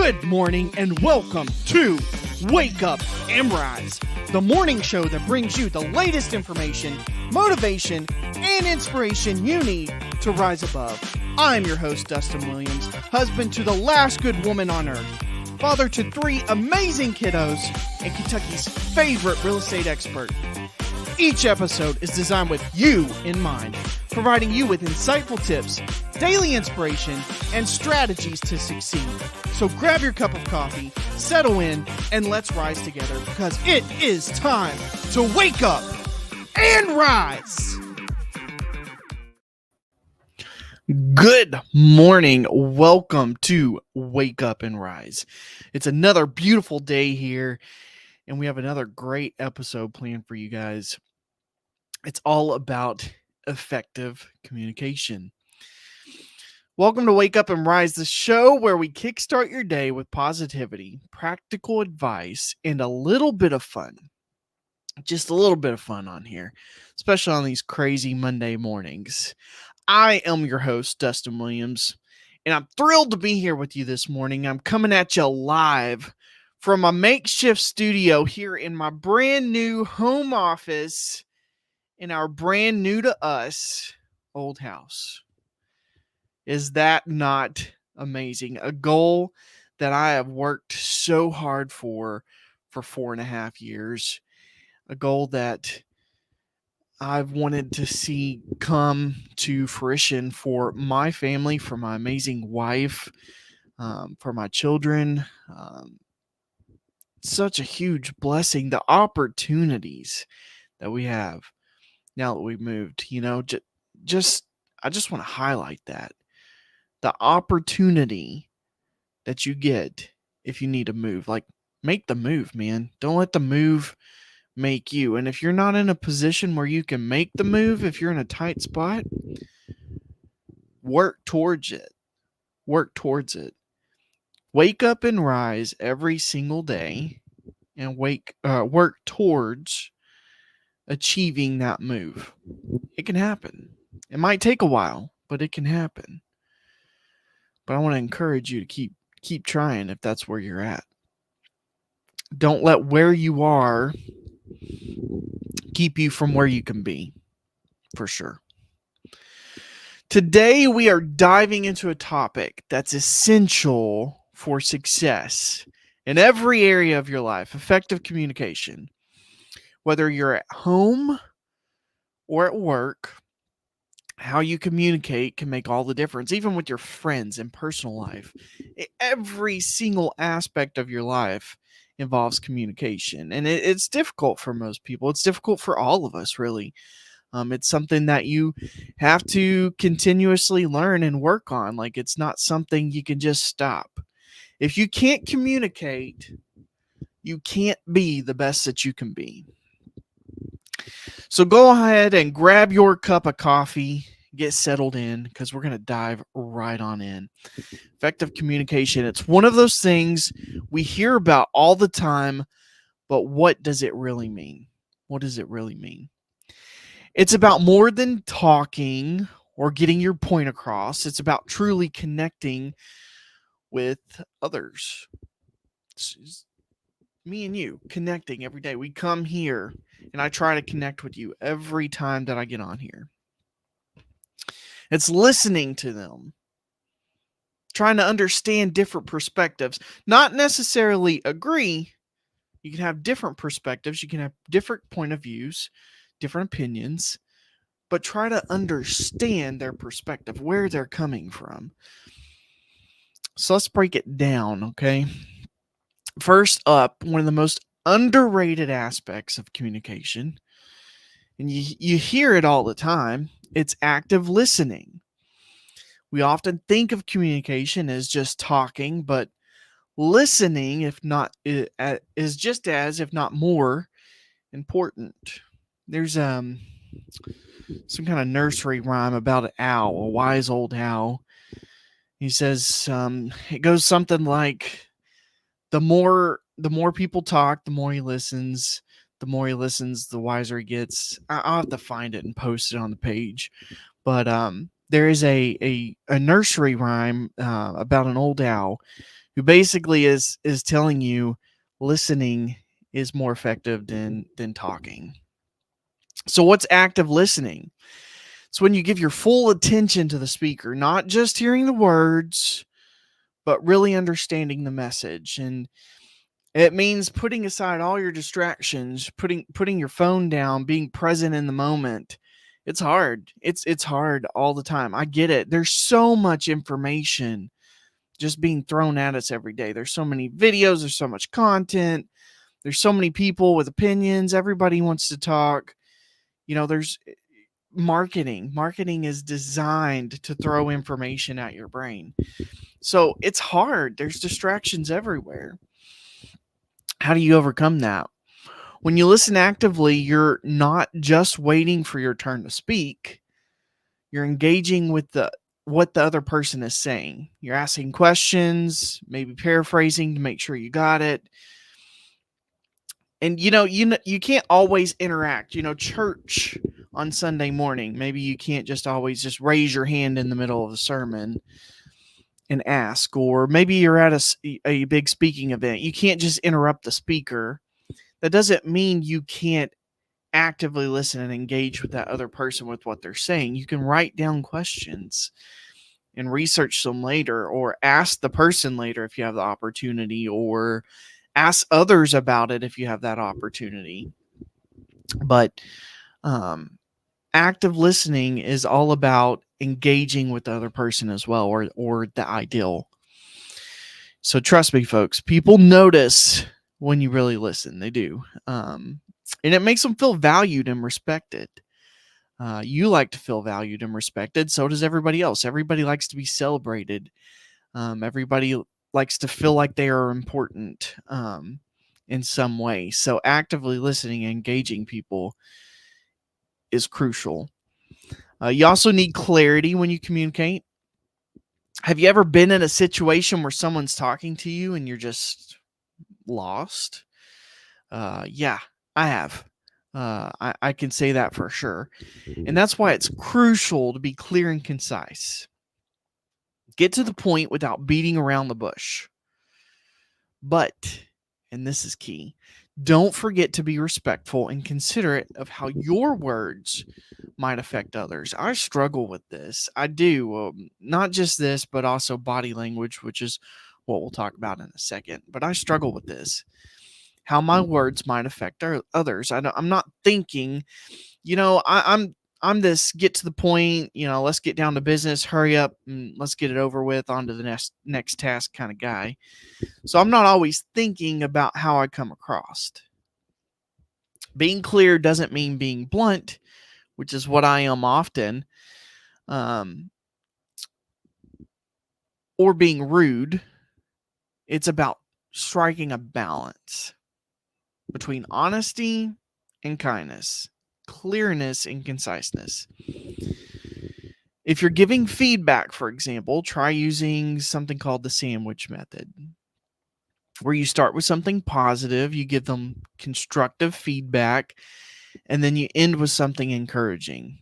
Good morning and welcome to Wake Up and Rise, the morning show that brings you the latest information, motivation, and inspiration you need to rise above. I'm your host, Dustin Williams, husband to the last good woman on earth, father to 3 amazing kiddos, and Kentucky's favorite real estate expert. Each episode is designed with you in mind, providing you with insightful tips, daily inspiration, and strategies to succeed. So grab your cup of coffee, settle in, and let's rise together because it is time to wake up and rise. Good morning. Welcome to Wake Up and Rise. It's another beautiful day here, and we have another great episode planned for you guys. It's all about effective communication. Welcome to Wake Up and Rise, the show where we kickstart your day with positivity, practical advice, and a little bit of fun. Just a little bit of fun on here, especially on these crazy Monday mornings. I am your host, Dustin Williams, and I'm thrilled to be here with you this morning. I'm coming at you live from a makeshift studio here in my brand new home office in our brand new to us old house. Is that not amazing? A goal that I have worked so hard for 4.5 years. A goal that I've wanted to see come to fruition for my family, for my amazing wife, for my children. Such a huge blessing. The opportunities that we have now that we've moved, I just want to highlight that. The opportunity that you get if you need to move. Like, make the move, man. Don't let the move make you. And if you're not in a position where you can make the move, if you're in a tight spot, work towards it. Work towards it. Wake up and rise every single day and work towards achieving that move. It can happen. It might take a while, but it can happen. But I want to encourage you to keep trying if that's where you're at. Don't let where you are keep you from where you can be, for sure. Today, we are diving into a topic that's essential for success in every area of your life, effective communication. Whether you're at home or at work, how you communicate can make all the difference, even with your friends in personal life. Every single aspect of your life involves communication, and it's difficult for most people. It's difficult for all of us, really. It's something that you have to continuously learn and work on. Like, it's not something you can just stop. If you can't communicate, you can't be the best that you can be. So go ahead and grab your cup of coffee, get settled in, because we're going to dive right on in. Effective communication. It's one of those things we hear about all the time, but what does it really mean? What does it really mean? It's about more than talking or getting your point across. It's about truly connecting with others. It's me and you connecting every day. We come here and I try to connect with you every time that I get on here. It's listening to them, trying to understand different perspectives, not necessarily agree. You can have different perspectives. You can have different point of views, different opinions, but try to understand their perspective, where they're coming from. So let's break it down, okay? First up, one of the most underrated aspects of communication, and you hear it all the time, it's active listening. We often think of communication as just talking, but listening, is just as, if not more, important. There's some kind of nursery rhyme about an owl, a wise old owl. He says it goes something like, the more people talk, the more he listens. The more he listens, the wiser he gets. I'll have to find it and post it on the page. But there is a nursery rhyme about an old owl who basically is telling you listening is more effective than talking. So what's active listening? It's when you give your full attention to the speaker, not just hearing the words, but really understanding the message. And it means putting aside all your distractions, putting your phone down, being present in the moment. It's hard. It's hard all the time. I get it. There's so much information just being thrown at us every day. There's so many videos, there's so much content, there's so many people with opinions, everybody wants to talk. There's marketing. Marketing is designed to throw information at your brain. So it's hard. There's distractions everywhere. How do you overcome that? When you listen actively, you're not just waiting for your turn to speak. You're engaging with what the other person is saying. You're asking questions, maybe paraphrasing to make sure you got it. And you can't always interact. Church on Sunday morning, maybe you can't just always just raise your hand in the middle of the sermon and ask, or maybe you're at a big speaking event. You can't just interrupt the speaker. That doesn't mean you can't actively listen and engage with that other person with what they're saying. You can write down questions and research them later, or ask the person later if you have the opportunity, or ask others about it if you have that opportunity. But active listening is all about engaging with the other person as well, or the ideal. So trust me, folks, people notice when you really listen. They do. And it makes them feel valued and respected. You like to feel valued and respected. So does everybody else. Everybody likes to be celebrated. Everybody likes to feel like they are important in some way. So actively listening and engaging people is crucial. You also need clarity when you communicate. Have you ever been in a situation where someone's talking to you and you're just lost? Yeah, I have. I can say that for sure. And that's why it's crucial to be clear and concise. Get to the point without beating around the bush. But, and this is key, don't forget to be respectful and considerate of how your words might affect others. I struggle with this. I do. Not just this, but also body language, which is what we'll talk about in a second. But I struggle with this. How my words might affect others. I'm not thinking, I'm this get to the point, let's get down to business, hurry up, and let's get it over with, on to the next task kind of guy. So I'm not always thinking about how I come across. Being clear doesn't mean being blunt, which is what I am often, or being rude. It's about striking a balance between honesty and kindness, clearness and conciseness. If you're giving feedback, for example, try using something called the sandwich method, where you start with something positive, you give them constructive feedback, and then you end with something encouraging.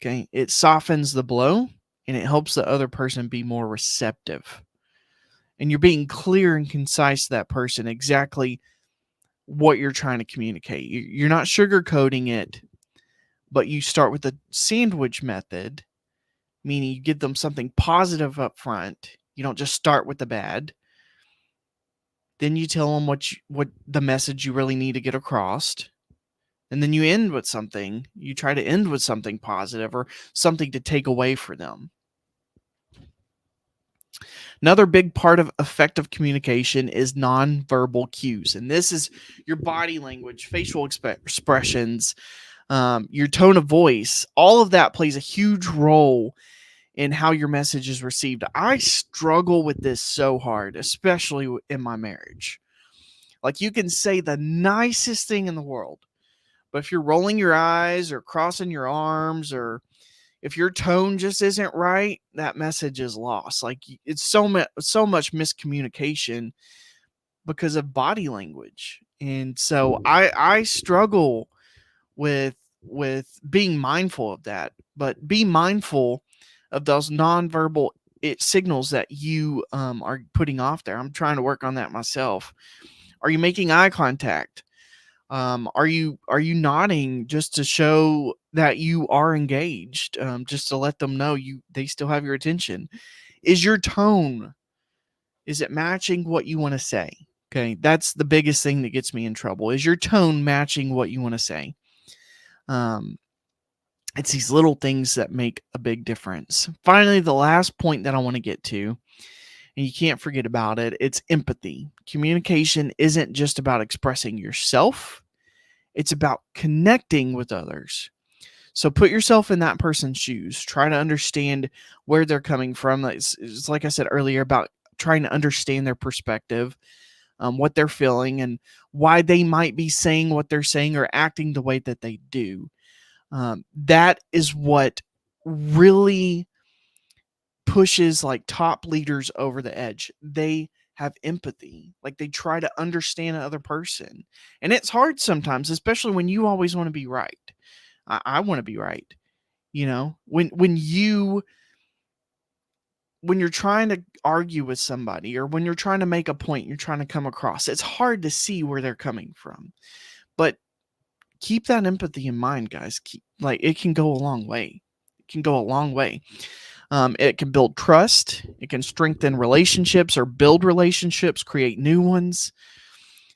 Okay, it softens the blow and it helps the other person be more receptive. And you're being clear and concise to that person exactly what you're trying to communicate. You're not sugarcoating it, but you start with the sandwich method, meaning you give them something positive up front. You don't just start with the bad. Then you tell them what the message you really need to get across. And then you end with something. You try to end with something positive or something to take away for them. Another big part of effective communication is nonverbal cues. And this is your body language, facial expressions, your tone of voice. All of that plays a huge role in how your message is received. I struggle with this so hard, especially in my marriage. Like, you can say the nicest thing in the world, but if you're rolling your eyes or crossing your arms, or if your tone just isn't right, that message is lost. Like, it's so much miscommunication because of body language. And so I struggle with being mindful of that. But be mindful of those nonverbal it signals that you are putting off there. I'm trying to work on that myself. Are you making eye contact? Are you nodding just to show that you are engaged? Just to let them know they still have your attention. Is your tone, is it matching what you want to say? Okay, that's the biggest thing that gets me in trouble. Is your tone matching what you want to say? It's these little things that make a big difference. Finally, the last point that I want to get to, and you can't forget about it, it's empathy. Communication isn't just about expressing yourself, it's about connecting with others. So put yourself in that person's shoes. Try to understand where they're coming from. It's like I said earlier, about trying to understand their perspective, what they're feeling, and why they might be saying what they're saying or acting the way that they do. That is what really pushes like top leaders over the edge. They have empathy. Like, they try to understand another person. And it's hard sometimes, especially when you always want to be right. I want to be right. You know, when you're trying to argue with somebody, or when you're trying to make a point, you're trying to come across, it's hard to see where they're coming from. But keep that empathy in mind, guys. It can go a long way. It can go a long way. It can build trust. It can strengthen relationships or build relationships, create new ones.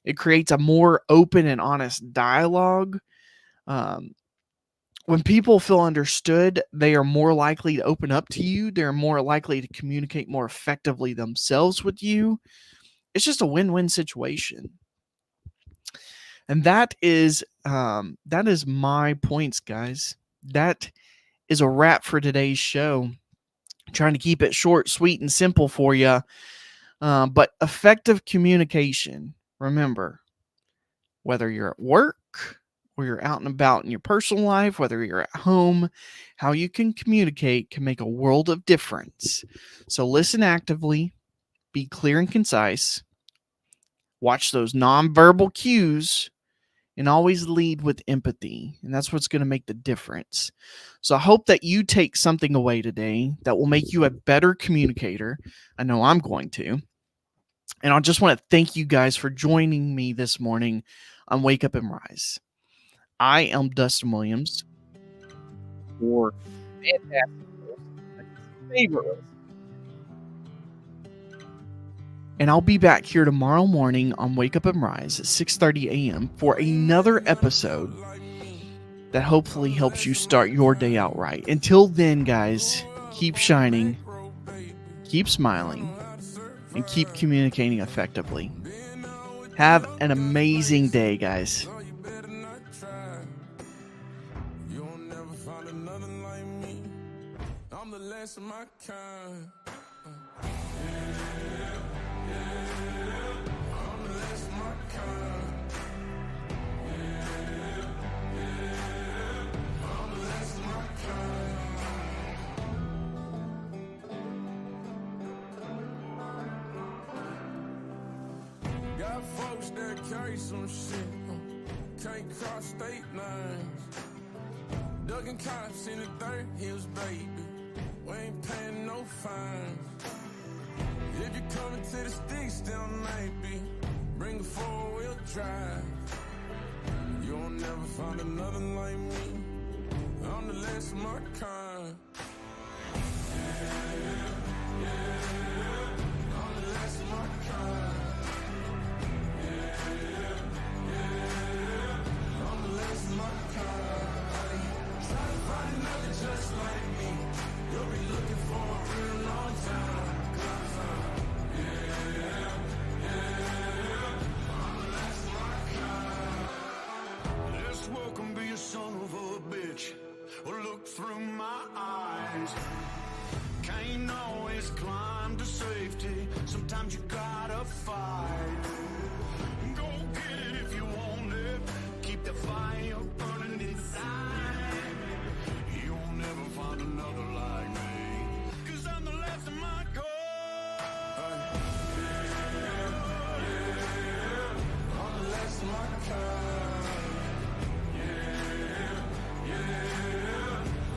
It creates a more open and honest dialogue. When people feel understood, they are more likely to open up to you. They're more likely to communicate more effectively themselves with you. It's just a win-win situation. And that is my points, guys. That is a wrap for today's show. I'm trying to keep it short, sweet, and simple for you. But effective communication, remember, whether you're at work or you're out and about in your personal life, whether you're at home, how you can communicate can make a world of difference. So listen actively, be clear and concise, watch those nonverbal cues, and always lead with empathy. And that's what's going to make the difference. So I hope that you take something away today that will make you a better communicator. I know I'm going to. And I just want to thank you guys for joining me this morning on Wake Up and Rise. I am Dustin Williams, your fantastic favorite. And I'll be back here tomorrow morning on Wake Up and Rise at 6:30 a.m. for another episode that hopefully helps you start your day out right. Until then, guys, keep shining, keep smiling, and keep communicating effectively. Have an amazing day, guys. Of my kind. I'm the last of my kind. I'm the last of my kind. Got folks that carry some shit, can't cross state lines. Ducking cops in the third hills, baby. We ain't paying no fines. If you're coming to the sticks, still maybe bring a 4-wheel drive. You'll never find another like me. I'm the last of my kind. I'm the last of my kind. I'm the last of my kind. Try to find another just like me. You'll be looking for a real long time. I'm the last of my kind. This world can be a son of a bitch, or look through my eyes. Can't always climb to safety. Sometimes you gotta fight. Go get it if you want it. Keep the fire burning inside. You'll never find another like me, 'cause I'm the last of my kind. I'm the last of my kind.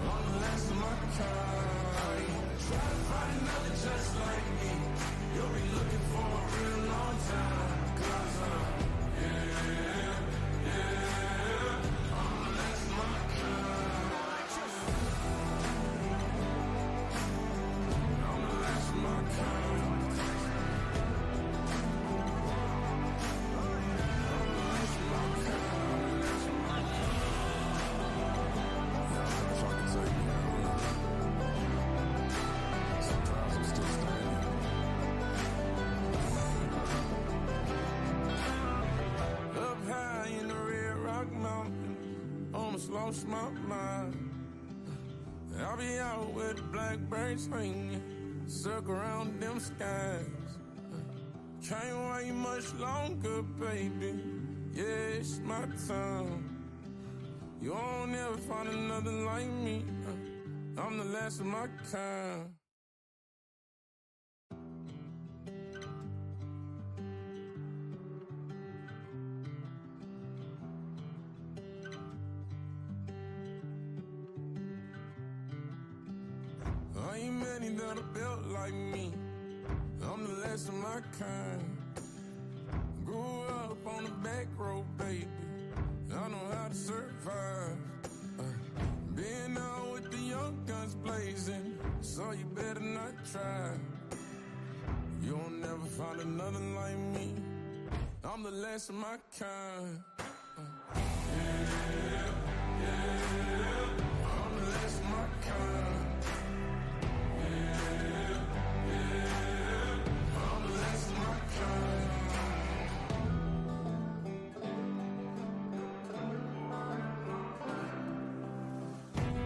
I'm the last of my kind. Try to find another lost my mind. I'll be out with blackbirds swinging, circle around them skies. Can't wait much longer, baby. Yeah, it's my time. You won't ever find another like me. I'm the last of my kind. Ain't many that are built like me. I'm the last of my kind. Grew up on the back road, baby. I know how to survive. Being out with the young guns blazing, so you better not try. You'll never find another like me. I'm the last of my kind. Yeah, yeah. I'm the last of my kind.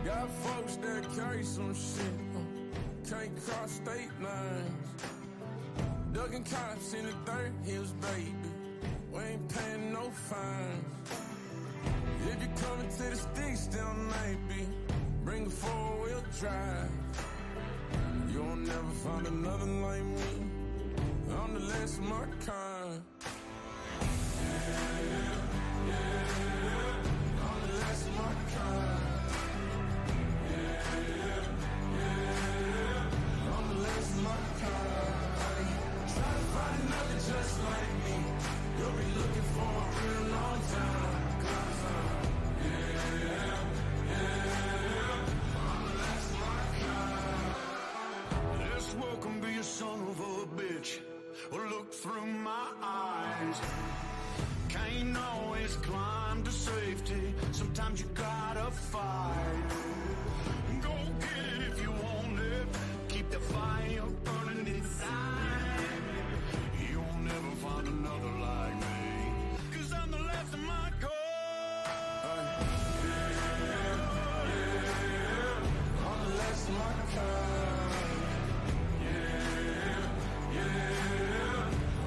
Got folks that carry some shit, can't cross state lines. Ducking cops in the third hills, baby. We ain't paying no fines. If you're coming to the sticks, then maybe bring a four-wheel drive. You'll never find another like me. I'm the last of my kind. Yeah, yeah. I'm the last of my kind. I'm the last of my kind. Try to find another just like me. You'll be looking for a real long time. 'Cause yeah, I'm the last of my kind. This world can be a son of a bitch, or look through my eyes. Can't always climb to safety. Sometimes you gotta fight. Go get it if you want it. Keep the fire burning inside. You'll never find another like me. 'Cause I'm the last of my kind. I'm the last of my kind.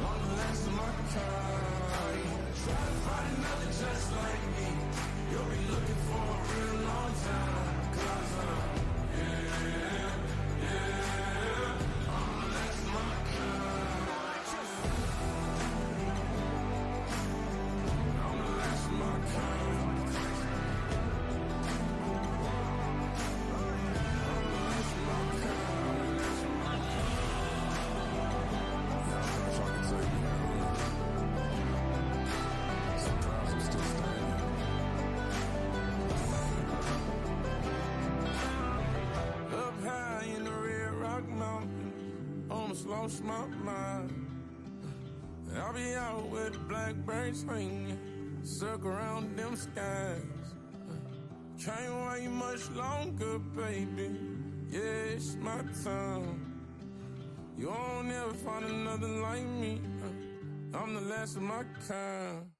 I'm the last of my kind. Try to find another just like me. You'll be looking for a real long time. 'Cause I'm the last of my kind. I'm the last of my kind. I'm the last of my kind. Trying to take me out. Sometimes I'm still standing. Up high in the Red Rock Mountains, almost lost my mind. I'll be out with blackbirds swinging, circle around them skies. Can't wait much longer, baby. Yeah, it's my time. You won't ever find another like me. I'm the last of my kind.